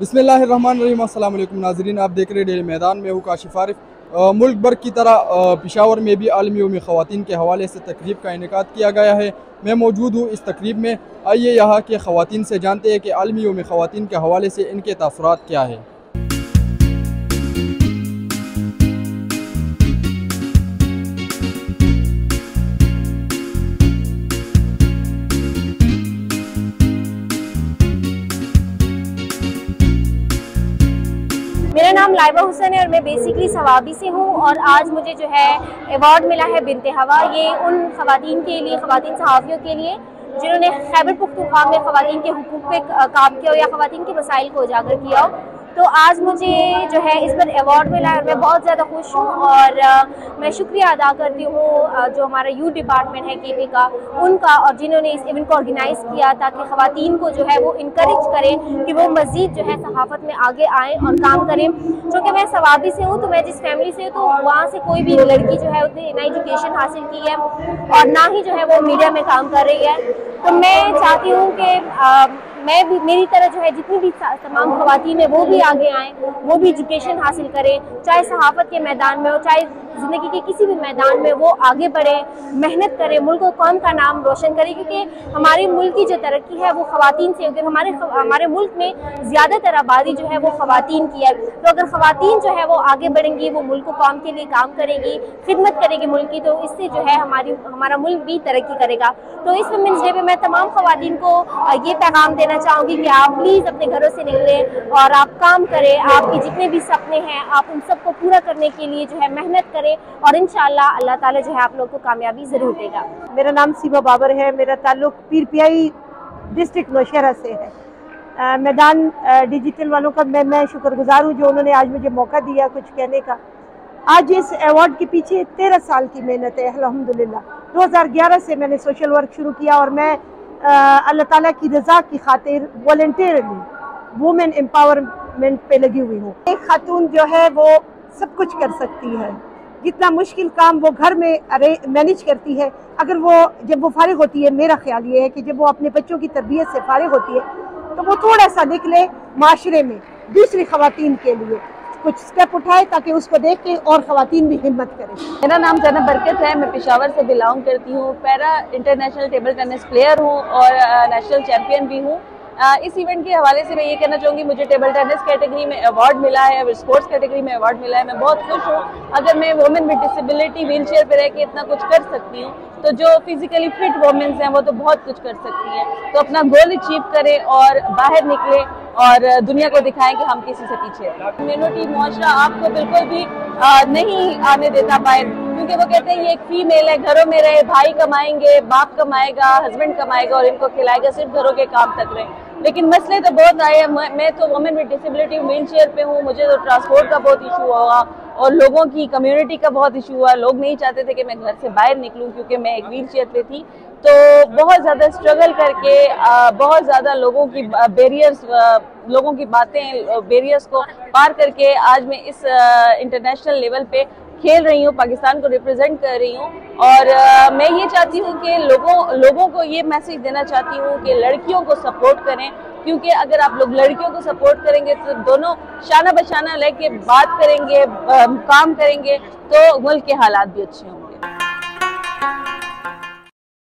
बिस्मिल्लाहिर्रहमानिर्रहीम। अस्सलाम वालेकुम नाज़रीन, आप देख रहे हैं डेली मैदान में हूँ काशिफ आरिफ। मुल्क भर की तरह पेशावर में भी आलमी यौम ख़वातीन के हवाले से तकरीब का इनेकाद किया गया है। मैं मौजूद हूँ इस तकरीब में। आइए यहाँ के ख़वातीन से जानते हैं कि आलमी यौम ख़वातीन के हवाले से इनके तासुरात क्या है। मेरा नाम लाइबा हुसैन है और मैं बेसिकली सवाबी से हूँ। और आज मुझे जो है अवार्ड मिला है बिन्ते हवा। ये उन ख़वातीन के लिए, ख़वातीन सहाफ़ियों के लिए जिन्होंने खैबर पख्तूनख्वा में ख़वातीन के हुकूक़ पे काम किया हो या ख़वातीन के मसाइल को उजागर किया हो। तो आज मुझे जो है इस पर अवार्ड मिला है और मैं बहुत ज़्यादा खुश हूँ। और मैं शुक्रिया अदा करती हूँ जो हमारा यूथ डिपार्टमेंट है केपी का, उनका, और जिन्होंने इस इवेंट को ऑर्गेनाइज़ किया ताकि ख़वातीन को जो है वो इनकरेज करें कि वो मज़ीद जो है सहाफ़त में आगे आएँ और काम करें। क्योंकि मैं सवाबी से हूँ, तो मैं जिस फैमिली से हूँ तो वहाँ से कोई भी लड़की जो है उसने ना एजुकेशन हासिल की है और ना ही जो है वो मीडिया में काम कर रही है। तो मैं चाहती हूँ कि मैं भी, मेरी तरह जो है जितनी भी तमाम ख़वातीन है वो भी आगे आएँ, वो भी एजुकेशन हासिल करें, चाहे सहाफ़त के मैदान में हो, चाहे ज़िंदगी के किसी भी मैदान में वो आगे बढ़े, मेहनत करें, मुल्क और कौम का नाम रोशन करें। क्योंकि हमारे मुल्क की जो तरक्की है वो ख़वातीन से होगी। हमारे मुल्क में ज़्यादातर आबादी जो है वो ख़वातीन की है। तो अगर ख़वातीन जो है वो आगे बढ़ेंगी, वो मुल्क कौम के लिए काम करेगी, खिदमत करेगी मुल्क की, तो इससे जो है हमारा मुल्क भी तरक्की करेगा। तो इस वुमेन्स डे पे मैं तमाम ख़वातीन को ये पैगाम देना चाहूँगी कि आप प्लीज़ अपने घरों से निकलें और आप काम करें। आपके जितने भी सपने हैं आप उन सबको पूरा करने के लिए जो है मेहनत करें और इंशाअल्लाह अल्लाह ताला जो है आप लोग को कामयाबी ज़रूर देगा। मेरा नाम सीमा बाबर है। मेरा ताल्लुक पीर पियाई डिस्ट्रिक्ट नौशहरा से है। मैदान डिजिटल वालों का मैं शुक्रगुजार हूँ जो उन्होंने आज मुझे मौका दिया कुछ कहने का। आज इस अवार्ड के पीछे 13 साल की मेहनत है अल्हम्दुलिल्लाह। 2011 से मैंने सोशल वर्क शुरू किया और मैं अल्लाह ताला की रज़ा की खातिर वॉलंटियरली वुमेन एम्पावरमेंट पे लगी हुई हूँ। एक खातून जो है वो सब कुछ कर सकती है, जितना मुश्किल काम वो घर में मैनेज करती है। अगर वो जब वो फारिग होती है, मेरा ख्याल ये है कि जब वो अपने बच्चों की तरबियत से फारिग होती है तो वो थोड़ा सा निकले माशरे में दूसरी ख़वातीन के लिए कुछ स्टेप उठाए ताकि उसको देख के और ख़वातीन भी हिम्मत करें। मेरा नाम ज़ैनब बरकत है। मैं पेशावर से बिलोंग करती हूँ। Para international table tennis player हूँ और नेशनल चैम्पियन भी हूँ। इस इवेंट के हवाले से मैं ये कहना चाहूँगी, मुझे टेबल टेनिस कैटेगरी में अवार्ड मिला है, स्पोर्ट्स कैटेगरी में अवार्ड मिला है। मैं बहुत खुश हूँ। अगर मैं women with disability wheel chair पर रह के इतना कुछ कर सकती हूँ तो जो फिजिकली फिट वुमेन्स हैं वो तो बहुत कुछ कर सकती हैं। तो अपना गोल अचीव करें और बाहर निकले और दुनिया को दिखाएं कि हम किसी से पीछे हैं। कम्युनिटी मुआशरा आपको बिल्कुल भी नहीं आने देता बाहर, क्योंकि वो कहते हैं ये एक फीमेल है, घरों में रहे, भाई कमाएंगे, बाप कमाएगा, हस्बैंड कमाएगा और इनको खिलाएगा, सिर्फ घरों के काम तक रहे। लेकिन मसले तो बहुत आए हैं। मैं तो women with disability wheel chair पे हूँ। मुझे तो ट्रांसपोर्ट का बहुत इशू हुआ और लोगों की कम्युनिटी का बहुत इशू हुआ। लोग नहीं चाहते थे कि मैं घर से बाहर निकलूं क्योंकि मैं एक व्हील चेयर पे थी। तो बहुत ज़्यादा स्ट्रगल करके बहुत ज़्यादा लोगों की बैरियर्स, लोगों की बातें, बैरियर्स को पार करके आज मैं इस इंटरनेशनल लेवल पे खेल रही हूँ, पाकिस्तान को रिप्रेजेंट कर रही हूँ। और मैं ये चाहती हूँ कि लोगों को ये मैसेज देना चाहती हूँ कि लड़कियों को सपोर्ट करें, क्योंकि अगर आप लोग लड़कियों को सपोर्ट करेंगे तो दोनों शाना बशाना लेके बात करेंगे, काम करेंगे तो मुल्क के हालात भी अच्छे होंगे।